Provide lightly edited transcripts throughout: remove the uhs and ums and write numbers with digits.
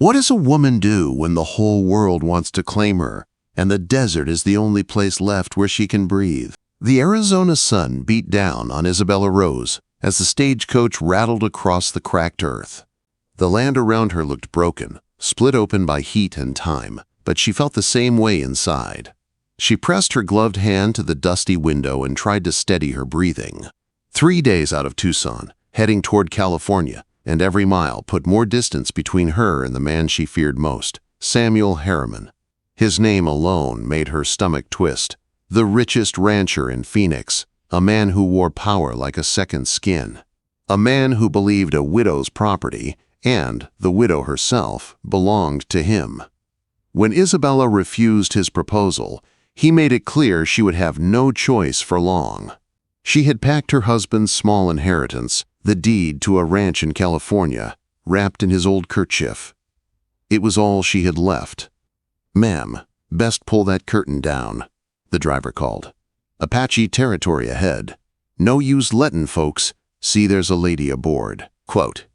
What does a woman do when the whole world wants to claim her, and the desert is the only place left where she can breathe? The Arizona sun beat down on Isabella Rose as the stagecoach rattled across the cracked earth. The land around her looked broken, split open by heat and time, but she felt the same way inside. She pressed her gloved hand to the dusty window and tried to steady her breathing. 3 days out of Tucson, heading toward California, and every mile put more distance between her and the man she feared most, Samuel Harriman. His name alone made her stomach twist. The richest rancher in Phoenix, a man who wore power like a second skin, a man who believed a widow's property, and the widow herself, belonged to him. When Isabella refused his proposal, he made it clear she would have no choice for long. She had packed her husband's small inheritance, the deed to a ranch in California, wrapped in his old kerchief. It was all she had left. "Ma'am, best pull that curtain down," the driver called. "Apache Territory ahead. No use lettin' folks see there's a lady aboard." Quote.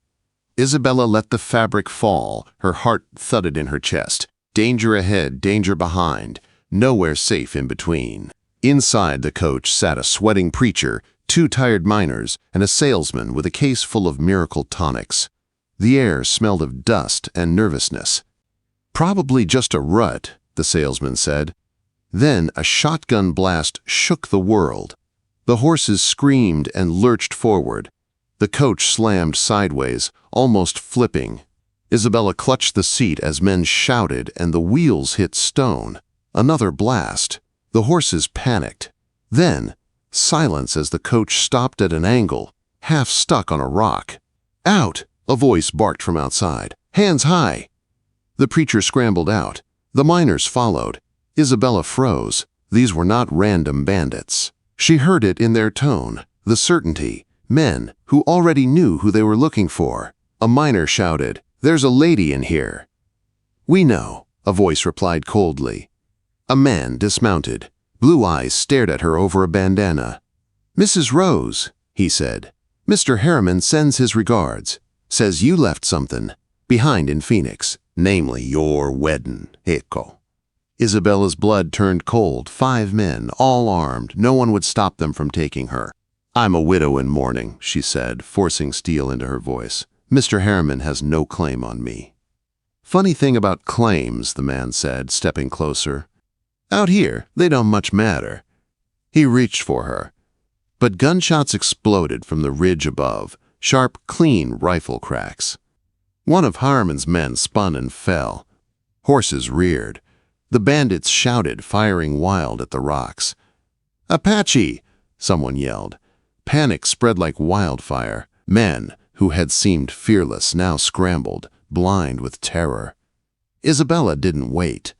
Isabella let the fabric fall, her heart thudded in her chest. Danger ahead, danger behind, nowhere safe in between. Inside the coach sat a sweating preacher, 2 tired miners, and a salesman with a case full of miracle tonics. The air smelled of dust and nervousness. "Probably just a rut," the salesman said. Then a shotgun blast shook the world. The horses screamed and lurched forward. The coach slammed sideways, almost flipping. Isabella clutched the seat as men shouted and the wheels hit stone. Another blast. The horses panicked. Then, silence as the coach stopped at an angle, half stuck on a rock. "Out!" a voice barked from outside. "Hands high!" The preacher scrambled out. The miners followed. Isabella froze. These were not random bandits. She heard it in their tone, the certainty. Men who already knew who they were looking for. A miner shouted, "There's a lady in here." "We know," a voice replied coldly. A man dismounted. Blue eyes stared at her over a bandana. "Mrs. Rose," he said. "Mr. Harriman sends his regards. Says you left something behind in Phoenix, namely your wedding, Echo." Isabella's blood turned cold. 5 men, all armed. No one would stop them from taking her. "I'm a widow in mourning," she said, forcing steel into her voice. "Mr. Harriman has no claim on me." "Funny thing about claims," the man said, stepping closer. "Out here, they don't much matter." He reached for her. But gunshots exploded from the ridge above, sharp, clean rifle cracks. One of Harriman's men spun and fell. Horses reared. The bandits shouted, firing wild at the rocks. "Apache!" someone yelled. Panic spread like wildfire. Men, who had seemed fearless, now scrambled, blind with terror. Isabella didn't wait.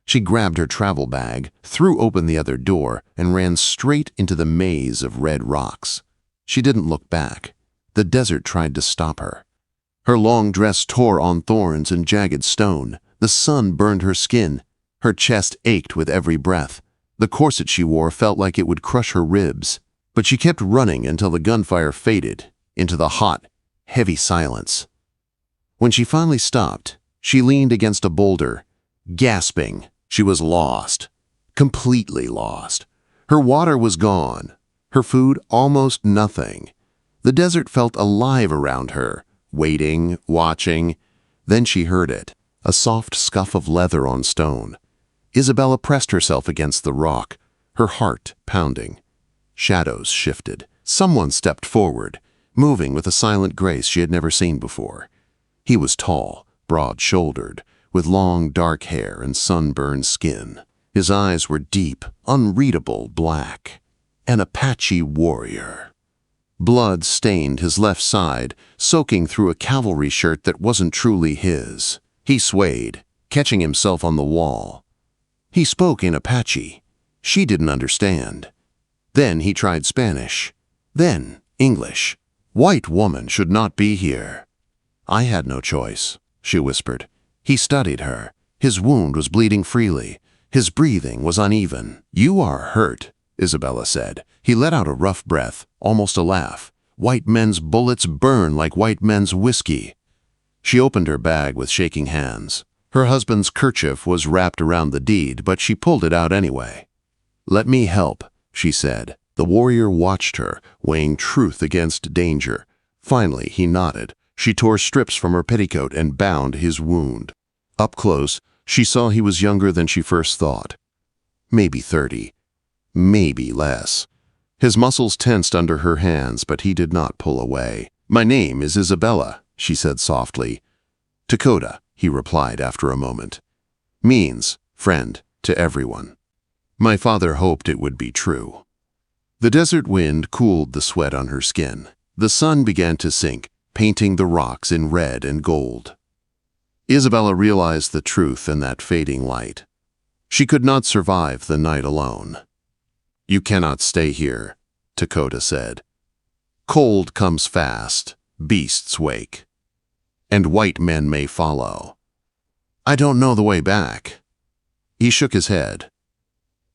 She grabbed her travel bag, threw open the other door, and ran straight into the maze of red rocks. She didn't look back. The desert tried to stop her. Her long dress tore on thorns and jagged stone. The sun burned her skin. Her chest ached with every breath. The corset she wore felt like it would crush her ribs. But she kept running until the gunfire faded into the hot, heavy silence. When she finally stopped, she leaned against a boulder, gasping. She was lost, completely lost. Her water was gone, her food almost nothing. The desert felt alive around her, waiting, watching. Then she heard it, a soft scuff of leather on stone. Isabella pressed herself against the rock, her heart pounding. Shadows shifted. Someone stepped forward, moving with a silent grace she had never seen before. He was tall, broad-shouldered, with long dark hair and sunburned skin. His eyes were deep, unreadable black. An Apache warrior. Blood stained his left side, soaking through a cavalry shirt that wasn't truly his. He swayed, catching himself on the wall. He spoke in Apache. She didn't understand. Then he tried Spanish. Then English. "White woman should not be here." "I had no choice," she whispered. He studied her. His wound was bleeding freely. His breathing was uneven. "You are hurt," Isabella said. He let out a rough breath, almost a laugh. "White men's bullets burn like white men's whiskey." She opened her bag with shaking hands. Her husband's kerchief was wrapped around the deed, but she pulled it out anyway. "Let me help," she said. The warrior watched her, weighing truth against danger. Finally, he nodded. She tore strips from her petticoat and bound his wound. Up close, she saw he was younger than she first thought. Maybe 30. Maybe less. His muscles tensed under her hands, but he did not pull away. "My name is Isabella," she said softly. "Takoda," he replied after a moment. "Means friend to everyone." My father hoped it would be true. The desert wind cooled the sweat on her skin. The sun began to sink, painting the rocks in red and gold. Isabella realized the truth in that fading light. She could not survive the night alone. "You cannot stay here," Takoda said. "Cold comes fast, beasts wake, and white men may follow. I don't know the way back." He shook his head.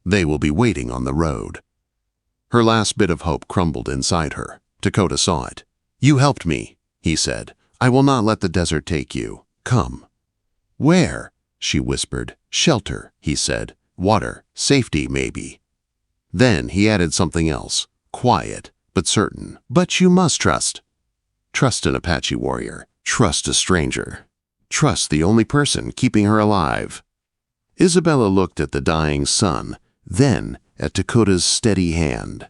"They will be waiting on the road." Her last bit of hope crumbled inside her. Takoda saw it. "You helped me," he said. "I will not let the desert take you. Come." "Where?" she whispered. "Shelter," he said. "Water, safety, maybe." Then he added something else, quiet but certain. "But you must trust." Trust an Apache warrior. Trust a stranger. Trust the only person keeping her alive. Isabella looked at the dying sun, then at Takoda's steady hand,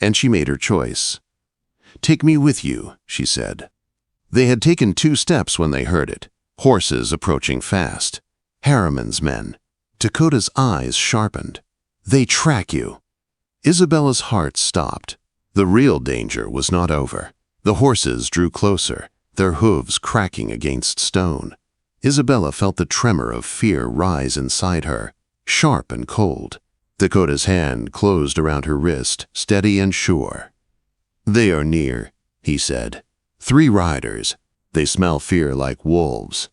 and she made her choice. "Take me with you," she said. They had taken 2 steps when they heard it. Horses approaching fast. Harriman's men. Takoda's eyes sharpened. "They track you." Isabella's heart stopped. The real danger was not over. The horses drew closer, their hooves cracking against stone. Isabella felt the tremor of fear rise inside her, sharp and cold. Takoda's hand closed around her wrist, steady and sure. "They are near," he said. 3 riders. They smell fear like wolves."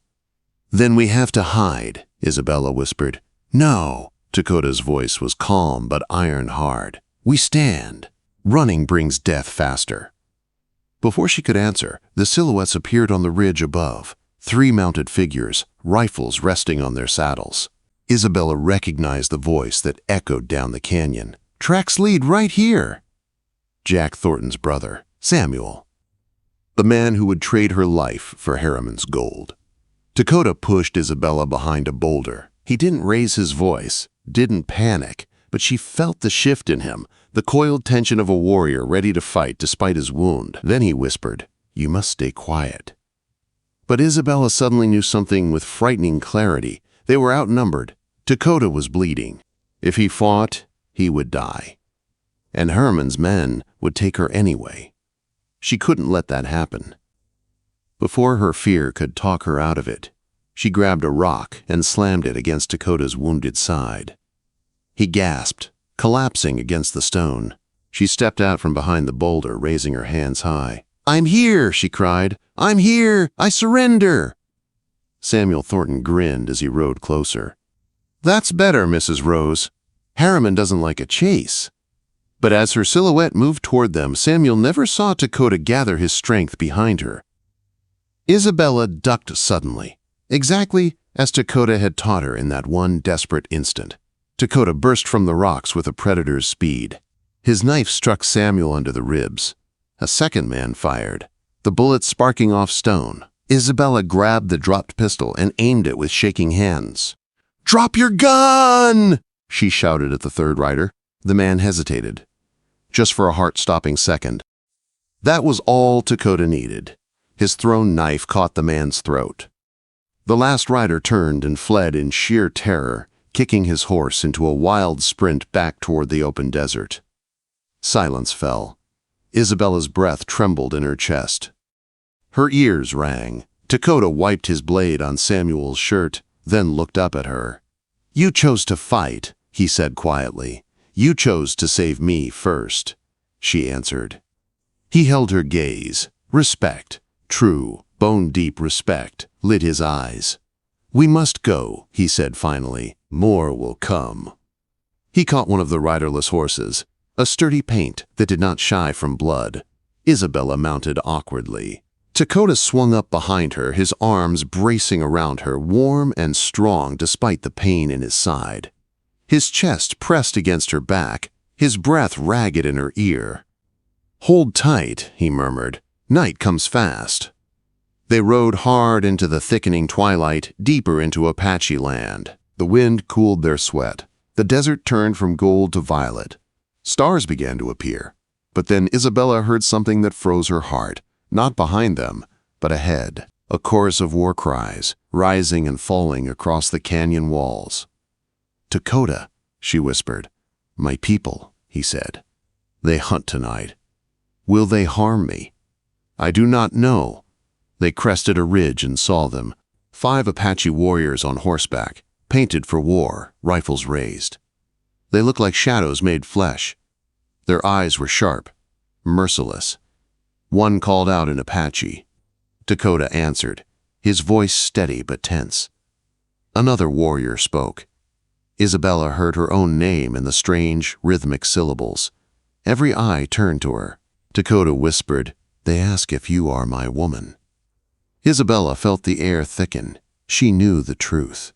"Then we have to hide," Isabella whispered. "No." Takoda's voice was calm but iron hard. "We stand. Running brings death faster." Before she could answer, the silhouettes appeared on the ridge above. 3 mounted figures, rifles resting on their saddles. Isabella recognized the voice that echoed down the canyon. "Tracks lead right here." Jack Thornton's brother, Samuel. The man who would trade her life for Harriman's gold. Takoda pushed Isabella behind a boulder. He didn't raise his voice, didn't panic, but she felt the shift in him, the coiled tension of a warrior ready to fight despite his wound. Then he whispered, "You must stay quiet." But Isabella suddenly knew something with frightening clarity. They were outnumbered. Takoda was bleeding. If he fought, he would die. And Herman's men would take her anyway. She couldn't let that happen. Before her fear could talk her out of it, she grabbed a rock and slammed it against Takoda's wounded side. He gasped, collapsing against the stone. She stepped out from behind the boulder, raising her hands high. "I'm here," she cried. "I'm here. I surrender." Samuel Thornton grinned as he rode closer. "That's better, Mrs. Rose. Harriman doesn't like a chase." But as her silhouette moved toward them, Samuel never saw Takoda gather his strength behind her. Isabella ducked suddenly, exactly as Takoda had taught her in that one desperate instant. Takoda burst from the rocks with a predator's speed. His knife struck Samuel under the ribs. A second man fired, the bullet sparking off stone. Isabella grabbed the dropped pistol and aimed it with shaking hands. "Drop your gun!" she shouted at the third rider. The man hesitated, just for a heart-stopping second. That was all Takoda needed. His thrown knife caught the man's throat. The last rider turned and fled in sheer terror, kicking his horse into a wild sprint back toward the open desert. Silence fell. Isabella's breath trembled in her chest. Her ears rang. Takoda wiped his blade on Samuel's shirt, then looked up at her. "You chose to fight," he said quietly. "You chose to save me first," she answered. He held her gaze. Respect, true, bone-deep respect, lit his eyes. "We must go," he said finally. "More will come." He caught one of the riderless horses, a sturdy paint that did not shy from blood. Isabella mounted awkwardly. Takoda swung up behind her, his arms bracing around her, warm and strong despite the pain in his side. His chest pressed against her back, his breath ragged in her ear. "Hold tight," he murmured. "Night comes fast." They rode hard into the thickening twilight, deeper into Apache land. The wind cooled their sweat. The desert turned from gold to violet. Stars began to appear. But then Isabella heard something that froze her heart, not behind them, but ahead. A chorus of war cries, rising and falling across the canyon walls. "Takoda," she whispered. "My people," he said. "They hunt tonight. Will they harm me? I do not know." They crested a ridge and saw them. 5 Apache warriors on horseback, painted for war, rifles raised. They looked like shadows made flesh. Their eyes were sharp, merciless. One called out in Apache. Takoda answered, his voice steady but tense. Another warrior spoke. Isabella heard her own name in the strange, rhythmic syllables. Every eye turned to her. Takoda whispered, "They ask if you are my woman." Isabella felt the air thicken. She knew the truth.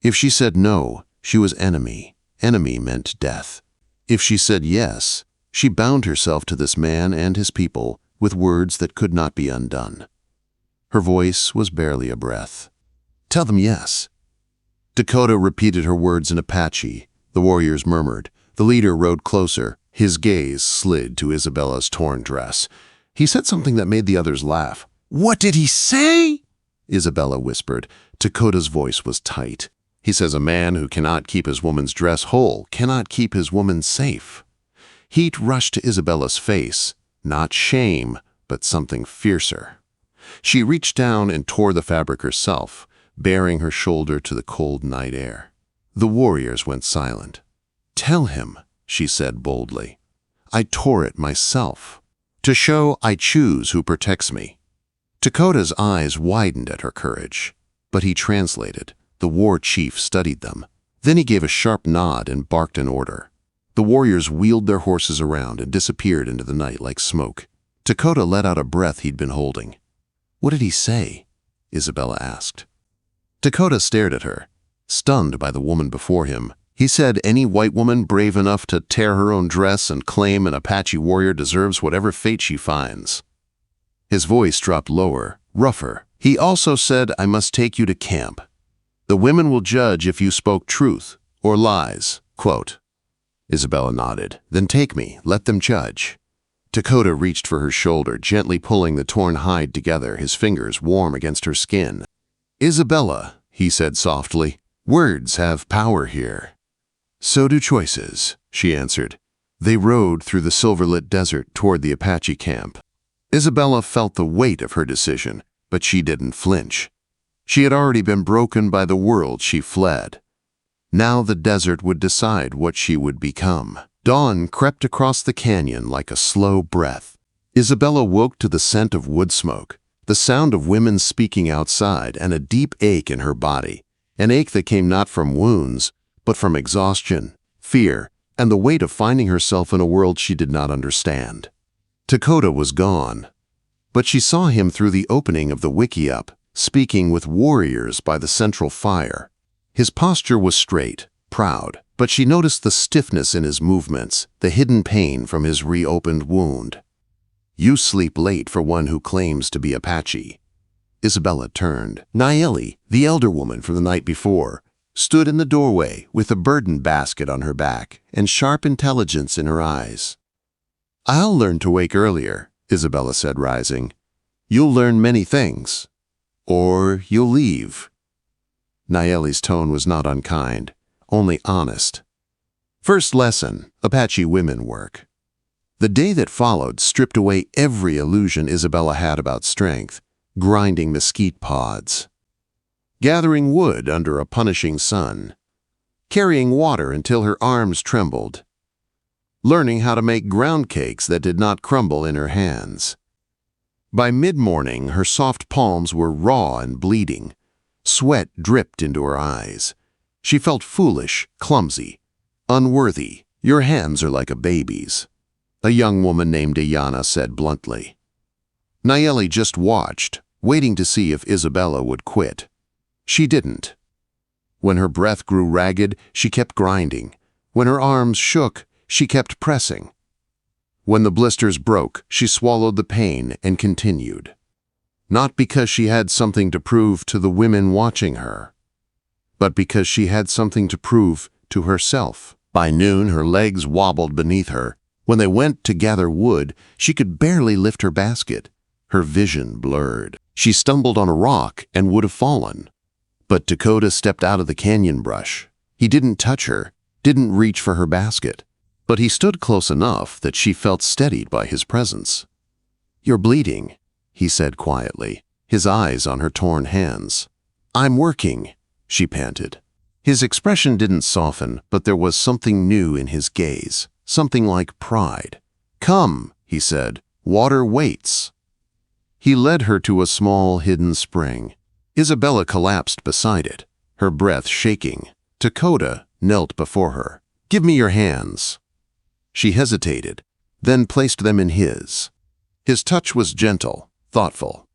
If she said no, she was enemy. Enemy meant death. If she said yes, she bound herself to this man and his people with words that could not be undone. Her voice was barely a breath. "Tell them yes." Takoda repeated her words in Apache. The warriors murmured. The leader rode closer. His gaze slid to Isabella's torn dress. He said something that made the others laugh. "What did he say?" Isabella whispered. Takoda's voice was tight. "He says a man who cannot keep his woman's dress whole cannot keep his woman safe." Heat rushed to Isabella's face. Not shame, but something fiercer. She reached down and tore the fabric herself, baring her shoulder to the cold night air. The warriors went silent. "Tell him," she said boldly. "I tore it myself, to show I choose who protects me." Takoda's eyes widened at her courage, but he translated. The war chief studied them. Then he gave a sharp nod and barked an order. The warriors wheeled their horses around and disappeared into the night like smoke. Takoda let out a breath he'd been holding. "What did he say?" Isabella asked. Takoda stared at her, stunned by the woman before him. He said any white woman brave enough to tear her own dress and claim an Apache warrior deserves whatever fate she finds. His voice dropped lower, rougher. He also said, "I must take you to camp. The women will judge if you spoke truth or lies." Quote. Isabella nodded. "Then take me, let them judge." Takoda reached for her shoulder, gently pulling the torn hide together, his fingers warm against her skin. "Isabella," he said softly, "words have power here." "So do choices," she answered. They rode through the silver-lit desert toward the Apache camp. Isabella felt the weight of her decision, but she didn't flinch. She had already been broken by the world she fled. Now the desert would decide what she would become. Dawn crept across the canyon like a slow breath. Isabella woke to the scent of wood smoke, the sound of women speaking outside, and a deep ache in her body, an ache that came not from wounds, but from exhaustion, fear, and the weight of finding herself in a world she did not understand. Takoda was gone, but she saw him through the opening of the wickiup, speaking with warriors by the central fire. His posture was straight, proud, but she noticed the stiffness in his movements, the hidden pain from his reopened wound. "You sleep late for one who claims to be Apache." Isabella turned. Nayeli, the elder woman from the night before, stood in the doorway with a burden basket on her back and sharp intelligence in her eyes. "I'll learn to wake earlier," Isabella said, rising. "You'll learn many things. Or you'll leave." Nayeli's tone was not unkind, only honest. First lesson, Apache women work. The day that followed stripped away every illusion Isabella had about strength, grinding mesquite pods, gathering wood under a punishing sun, carrying water until her arms trembled, learning how to make ground cakes that did not crumble in her hands. By mid-morning, her soft palms were raw and bleeding. Sweat dripped into her eyes. She felt foolish, clumsy, unworthy. "Your hands are like a baby's," a young woman named Ayana said bluntly. Nayeli just watched, waiting to see if Isabella would quit. She didn't. When her breath grew ragged, she kept grinding. When her arms shook, she kept pressing. When the blisters broke, she swallowed the pain and continued. Not because she had something to prove to the women watching her, but because she had something to prove to herself. By noon, her legs wobbled beneath her. When they went to gather wood, she could barely lift her basket. Her vision blurred. She stumbled on a rock and would have fallen. But Takoda stepped out of the canyon brush. He didn't touch her, didn't reach for her basket, but he stood close enough that she felt steadied by his presence. "You're bleeding," he said quietly, his eyes on her torn hands. "I'm working," she panted. His expression didn't soften, but there was something new in his gaze, something like pride. "Come," he said, "water waits." He led her to a small hidden spring. Isabella collapsed beside it, her breath shaking. Takoda knelt before her. "Give me your hands." She hesitated, then placed them in his. His touch was gentle, thoughtful.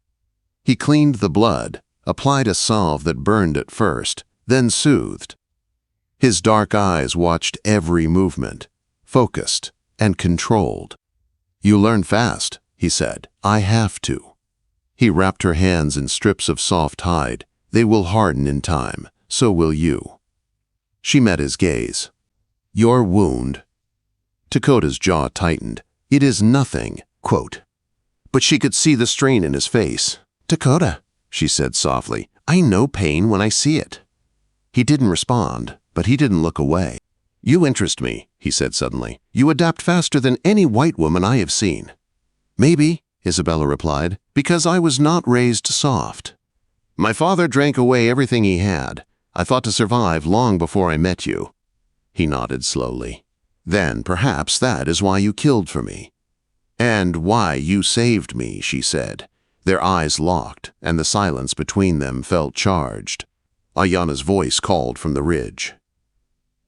He cleaned the blood, applied a salve that burned at first, then soothed. His dark eyes watched every movement, focused and controlled. "You learn fast," he said. "I have to." He wrapped her hands in strips of soft hide. "They will harden in time, so will you." She met his gaze. "Your wound." Takoda's jaw tightened. "It is nothing," quote. But she could see the strain in his face. "Takoda," she said softly, "I know pain when I see it." He didn't respond, but he didn't look away. "You interest me," he said suddenly. "You adapt faster than any white woman I have seen." "Maybe," Isabella replied, "because I was not raised soft. My father drank away everything he had. I thought to survive long before I met you." He nodded slowly. "Then perhaps that is why you killed for me." "And why you saved me," she said. Their eyes locked, and the silence between them felt charged. Ayana's voice called from the ridge.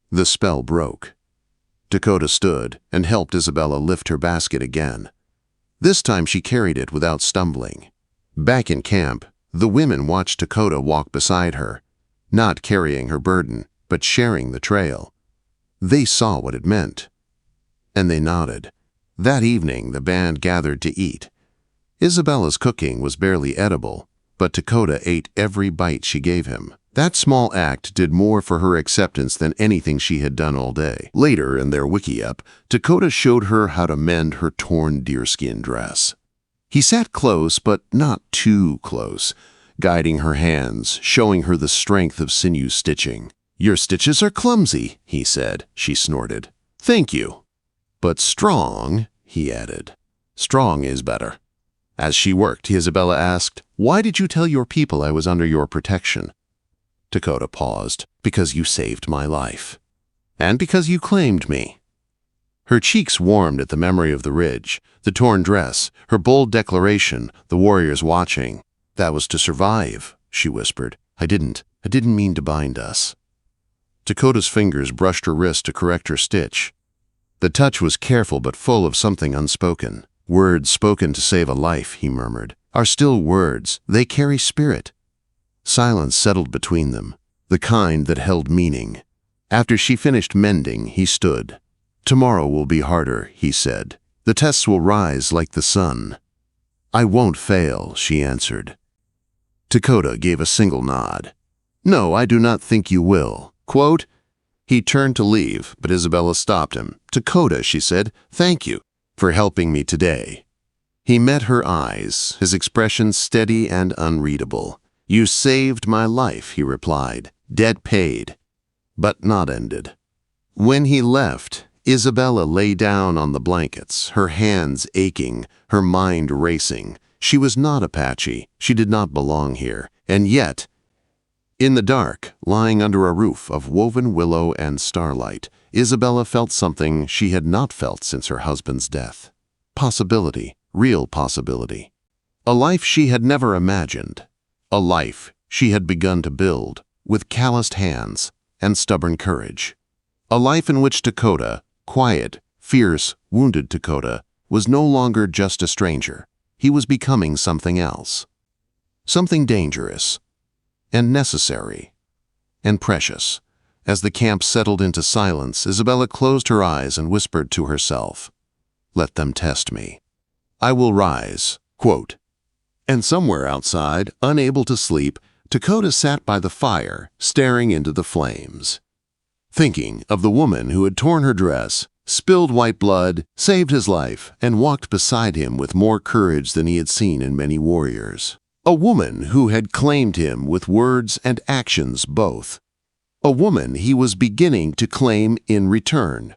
The spell broke. Takoda stood and helped Isabella lift her basket again. This time she carried it without stumbling. Back in camp, the women watched Takoda walk beside her, not carrying her burden, but sharing the trail. They saw what it meant, and they nodded. That evening, the band gathered to eat. Isabella's cooking was barely edible, but Takoda ate every bite she gave him. That small act did more for her acceptance than anything she had done all day. Later, in their wiki-up, Takoda showed her how to mend her torn deerskin dress. He sat close, but not too close, guiding her hands, showing her the strength of sinew stitching. "Your stitches are clumsy," he said. She snorted. "Thank you." "But strong," he added. "Strong is better." As she worked, Isabella asked, "Why did you tell your people I was under your protection?" Takoda paused. "Because you saved my life. And because you claimed me." Her cheeks warmed at the memory of the ridge, the torn dress, her bold declaration, the warriors watching. "That was to survive," she whispered. I didn't mean to bind us." Takoda's fingers brushed her wrist to correct her stitch. The touch was careful but full of something unspoken. "Words spoken to save a life," he murmured, "are still words. They carry spirit." Silence settled between them, the kind that held meaning. After she finished mending, he stood. "Tomorrow will be harder," he said. "The tests will rise like the sun." "I won't fail," she answered. Takoda gave a single nod. "No, I do not think you will." Quote, he turned to leave, but Isabella stopped him. "Takoda," she said, "thank you for helping me today." He met her eyes, his expression steady and unreadable. "You saved my life," he replied. "Debt paid, but not ended." When he left, Isabella lay down on the blankets, her hands aching, her mind racing. She was not Apache. She did not belong here. And yet, in the dark, lying under a roof of woven willow and starlight, Isabella felt something she had not felt since her husband's death. Possibility, real possibility. A life she had never imagined. A life she had begun to build with calloused hands and stubborn courage. A life in which Takoda, quiet, fierce, wounded Takoda, was no longer just a stranger. he was becoming something else. Something dangerous, and necessary, and precious. As the camp settled into silence, Isabella closed her eyes and whispered to herself, "Let them test me. I will rise." Quote. And somewhere outside, unable to sleep, Takoda sat by the fire, staring into the flames, thinking of the woman who had torn her dress, spilled white blood, saved his life, and walked beside him with more courage than he had seen in many warriors. A woman who had claimed him with words and actions both. A woman he was beginning to claim in return.